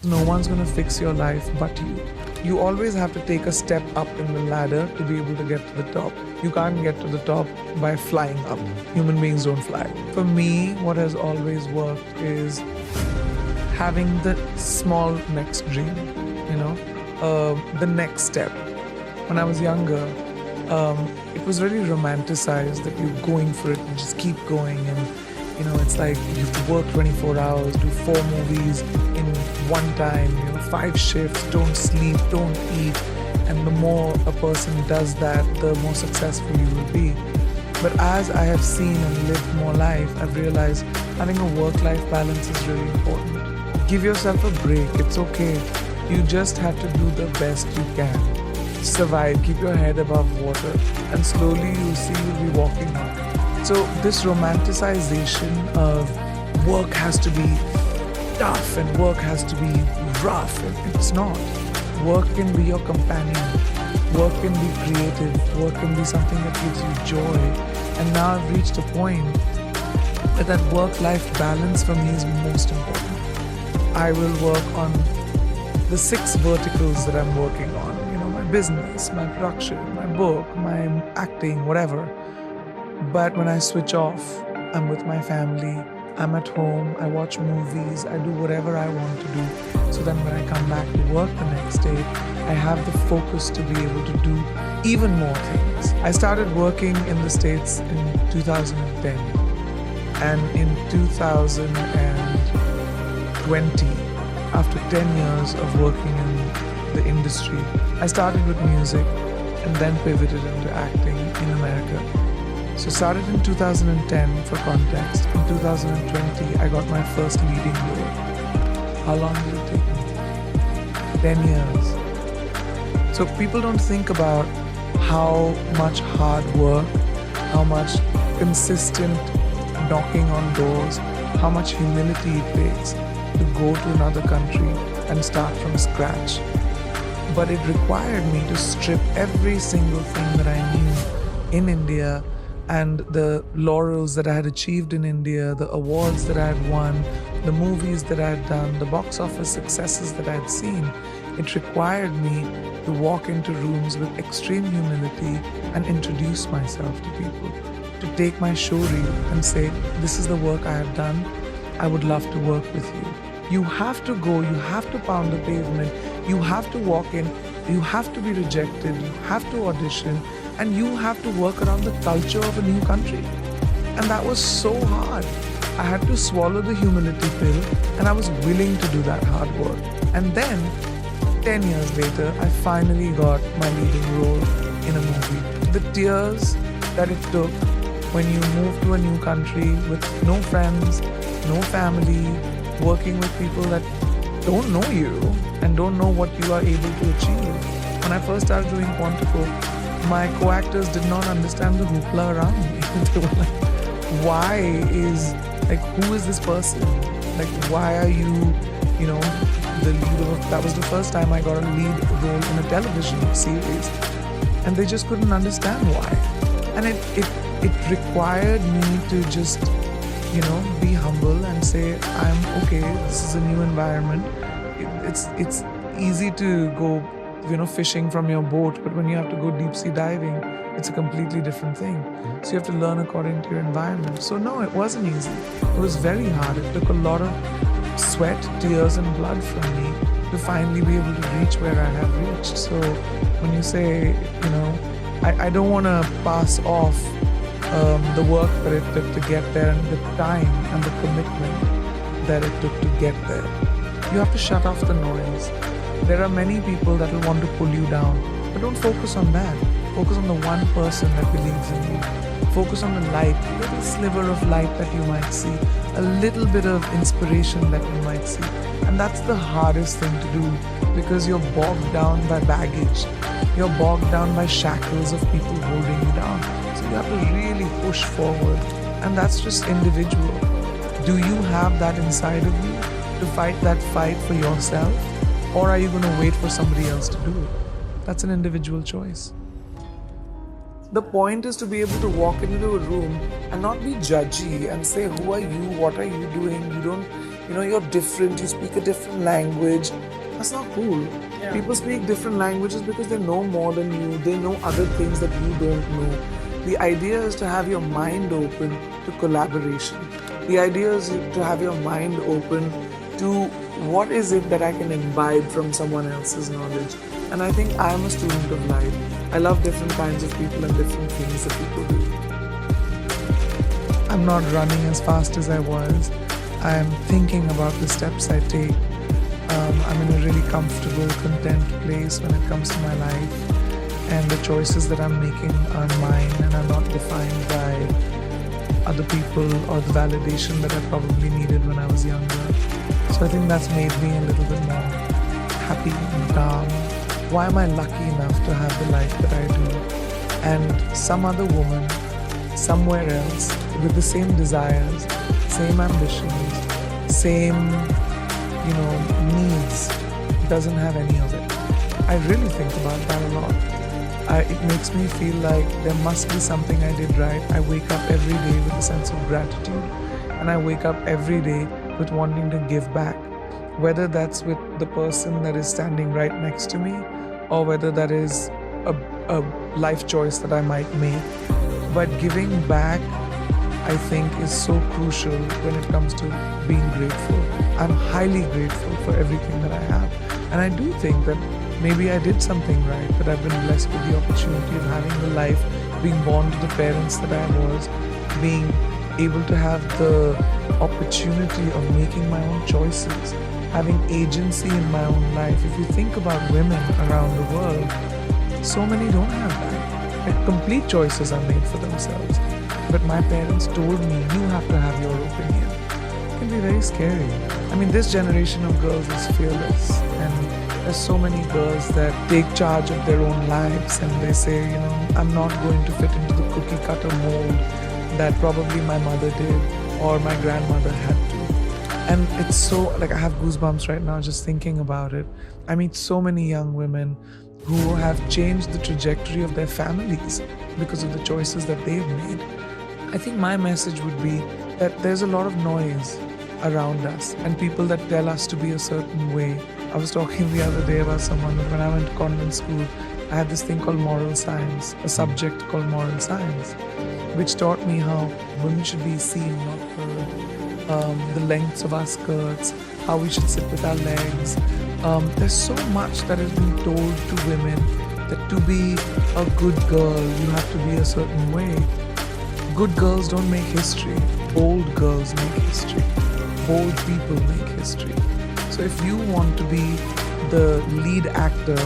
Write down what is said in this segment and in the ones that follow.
No one's going to fix your life but you. You always have to take a step up in the ladder to be able to get to the top. You can't get to the top by flying up. Human beings don't fly. For me, what has always worked is having the small next dream, the next step. When I was younger, it was really romanticized that you're going for it and just keep going. And it's like you have to work 24 hours, do 4 movies in one time, 5 shifts, don't sleep, don't eat. And the more a person does that, the more successful you will be. But as I have seen and lived more life, I've realized having a work-life balance is really important. Give yourself a break. It's okay. You just have to do the best you can. Survive, keep your head above water, and slowly you'll see you'll be walking up. So this romanticization of work has to be tough and work has to be rough, it's not. Work can be your companion. Work can be creative. Work can be something that gives you joy. And now I've reached a point where that work-life balance for me is most important. I will work on the 6 verticals that I'm working on. My business, my production, my book, my acting, whatever. But when I switch off, I'm with my family, I'm at home, I watch movies, I do whatever I want to do. So then when I come back to work the next day, I have the focus to be able to do even more things. I started working in the States in 2010. And in 2020, after 10 years of working in the industry, I started with music and then pivoted into acting in America. So started in 2010 for context. In 2020, I got my first leading role. How long did it take me? 10 years. So people don't think about how much hard work, how much consistent knocking on doors, how much humility it takes to go to another country and start from scratch. But it required me to strip every single thing that I knew in India and the laurels that I had achieved in India, the awards that I had won, the movies that I had done, the box office successes that I had seen. It required me to walk into rooms with extreme humility and introduce myself to people, to take my show reel and say, this is the work I have done. I would love to work with you. You have to go, you have to pound the pavement, you have to walk in, you have to be rejected, you have to audition, and you have to work around the culture of a new country. And that was so hard. I had to swallow the humility pill, and I was willing to do that hard work. And then, 10 years later, I finally got my leading role in a movie. The tears that it took when you move to a new country with no friends, no family, working with people that don't know you and don't know what you are able to achieve. When I first started doing Quantico, my co-actors did not understand the hoopla around me. They were like, who is this person? Like, why are you, the lead of, that was the first time I got a lead role in a television series. And they just couldn't understand why. And it required me to just, be humble and say, I'm okay, this is a new environment. It's easy to go fishing from your boat, but when you have to go deep sea diving, it's a completely different thing. So you have to learn according to your environment. So no, it wasn't easy. It was very hard. It took a lot of sweat, tears, and blood from me to finally be able to reach where I have reached. So when you say, I don't want to pass off the work that it took to get there and the time and the commitment that it took to get there. You have to shut off the noise. There are many people that will want to pull you down, but don't focus on that. Focus on the one person that believes in you. Focus on the light, a little sliver of light that you might see, a little bit of inspiration that you might see. And that's the hardest thing to do because you're bogged down by baggage. You're bogged down by shackles of people holding you down. So you have to really push forward. And that's just individual. Do you have that inside of you to fight that fight for yourself? Or are you going to wait for somebody else to do it? That's an individual choice. The point is to be able to walk into a room and not be judgy and say, who are you? What are you doing? you're different, you speak a different language. That's not cool. Yeah. People speak different languages because they know more than you. They know other things that you don't know. The idea is to have your mind open to collaboration. The idea is to have your mind open to what is it that I can imbibe from someone else's knowledge. And I think I am a student of life. I love different kinds of people and different things that people do. I'm not running as fast as I was. I'm thinking about the steps I take. I'm in a really comfortable, content place when it comes to my life. And the choices that I'm making are mine and are not defined by other people or the validation that I probably needed when I was younger. So I think that's made me a little bit more happy and calm. Why am I lucky enough to have the life that I do? And some other woman, somewhere else, with the same desires, same ambitions, same, needs, doesn't have any of it. I really think about that a lot. It makes me feel like there must be something I did right. I wake up every day with a sense of gratitude, and I wake up every day with wanting to give back, whether that's with the person that is standing right next to me, or whether that is a life choice that I might make. But giving back, I think, is so crucial when it comes to being grateful. I'm highly grateful for everything that I have. And I do think that maybe I did something right, that I've been blessed with the opportunity of having the life, being born to the parents that I was, being able to have the opportunity of making my own choices, having agency in my own life. If you think about women around the world, so many don't have that. Like, complete choices are made for themselves. But my parents told me, you have to have your opinion. It can be very scary. I mean, this generation of girls is fearless, and there's so many girls that take charge of their own lives, and they say, I'm not going to fit into the cookie cutter mold that probably my mother did or my grandmother had to. And it's so, I have goosebumps right now just thinking about it. I meet so many young women who have changed the trajectory of their families because of the choices that they've made. I think my message would be that there's a lot of noise around us and people that tell us to be a certain way. I was talking the other day about someone that when I went to convent school, I had this thing called moral science, a subject called moral science, which taught me how women should be seen, not heard, the lengths of our skirts, how we should sit with our legs. There's so much that has been told to women that to be a good girl, you have to be a certain way. Good girls don't make history. Bold girls make history. Bold people make history. So if you want to be the lead actor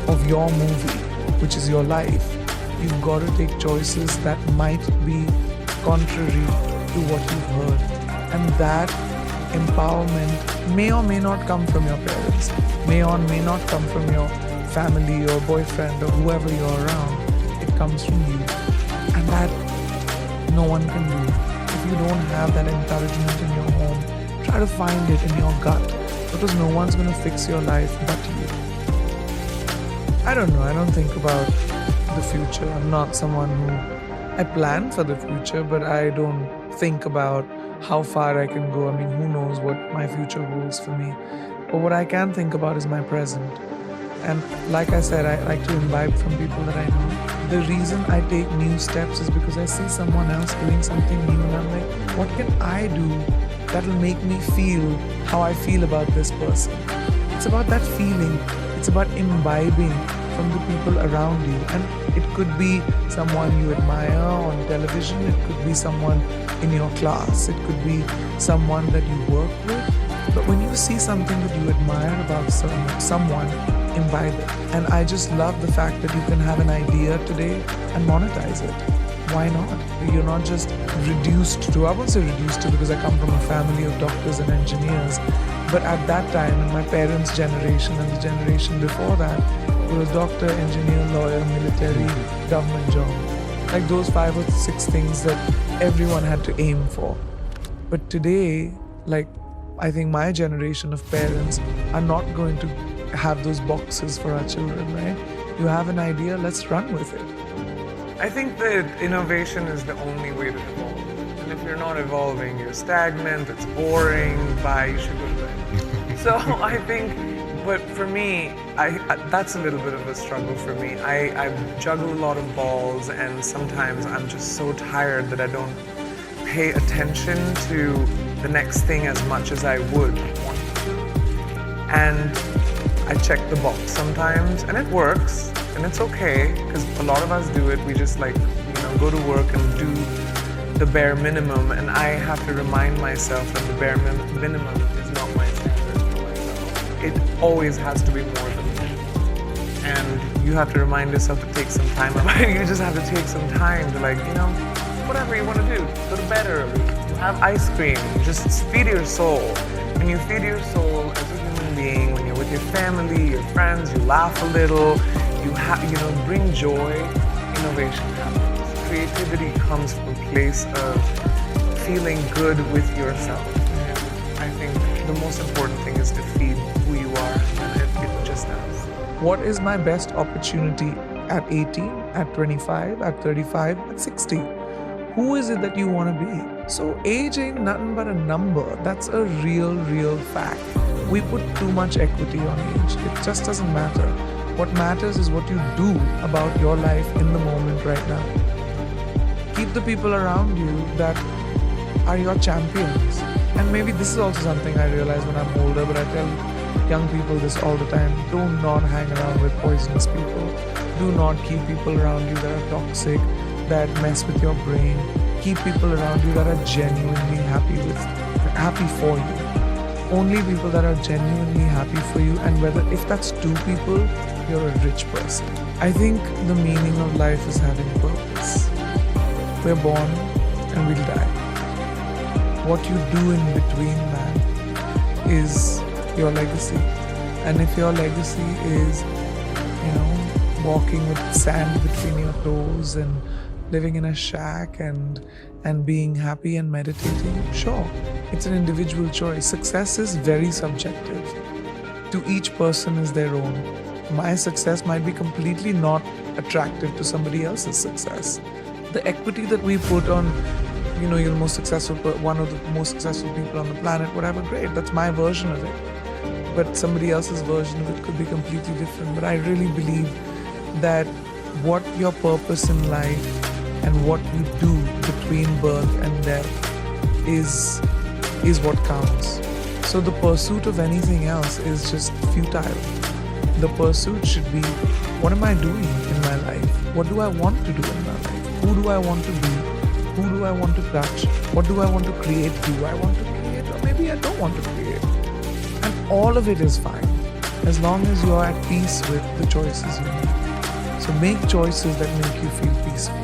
of your movie, which is your life, you've got to take choices that might be contrary to what you've heard. And that empowerment may or may not come from your parents, may or may not come from your family or boyfriend or whoever you're around. It comes from you. And that no one can do. If you don't have that encouragement in your home, try to find it in your gut, because no one's going to fix your life but you. I don't know. I don't think about the future. I'm not someone I plan for the future, but I don't think about how far I can go. I mean, who knows what my future holds for me. But what I can think about is my present. And like I said, I like to imbibe from people that I know. The reason I take new steps is because I see someone else doing something new and I'm like, what can I do that'll make me feel how I feel about this person? It's about that feeling. It's about imbibing from the people around you. And it could be someone you admire on television. It could be someone in your class. It could be someone that you work with. But when you see something that you admire about someone, imbibe it. And I just love the fact that you can have an idea today and monetize it. Why not? You're not just reduced to, I won't say reduced to because I come from a family of doctors and engineers, but at that time, in my parents' generation and the generation before that, it was doctor, engineer, lawyer, military, government job. Like those 5 or 6 things that everyone had to aim for. But today, I think my generation of parents are not going to have those boxes for our children, right? You have an idea, let's run with it. I think that innovation is the only way to evolve. And if you're not evolving, you're stagnant, it's boring, bye, you should go to bed. So I think, but for me, that's a little bit of a struggle for me. I juggle a lot of balls, and sometimes I'm just so tired that I don't pay attention to the next thing as much as I would want to. And I check the box sometimes, and it works, and it's okay, because a lot of us do it. We just go to work and do the bare minimum, and I have to remind myself that the bare minimum is not my standard for myself. It always has to be more than that. And you have to remind yourself to take some time. You just have to take some time to whatever you want to do. Go to bed early, have ice cream, just feed your soul. When you feed your soul as a human being, when you're with your family, your friends, you laugh a little, bring joy, innovation happens. Creativity comes from a place of feeling good with yourself. And I think the most important thing is to feed who you are, and it just does. What is my best opportunity at 18, at 25, at 35, at 60? Who is it that you want to be? So age ain't nothing but a number. That's a real fact. We put too much equity on age. It just doesn't matter. What matters is what you do about your life in the moment right now. Keep the people around you that are your champions. And maybe this is also something I realize when I'm older, but I tell young people this all the time. Do not hang around with poisonous people. Do not keep people around you that are toxic, that mess with your brain. Keep people around you that are genuinely happy for you. Only people that are genuinely happy for you, and if that's two people, you're a rich person. I think the meaning of life is having purpose. We're born and we'll die. What you do in between, man, is your legacy. And if your legacy is, walking with sand between your toes and living in a shack and being happy and meditating, sure, it's an individual choice. Success is very subjective. To each person is their own. My success might be completely not attractive to somebody else's success. The equity that we put on, you're the most successful, one of the most successful people on the planet, whatever, great, that's my version of it. But somebody else's version of it could be completely different. But I really believe that what your purpose in life and what you do between birth and death is what counts. So the pursuit of anything else is just futile. The pursuit should be, what am I doing in my life? What do I want to do in my life? Who do I want to be? Who do I want to touch? What do I want to create? Do I want to create? Or maybe I don't want to create. And all of it is fine, as long as you are at peace with the choices you make. So make choices that make you feel peaceful.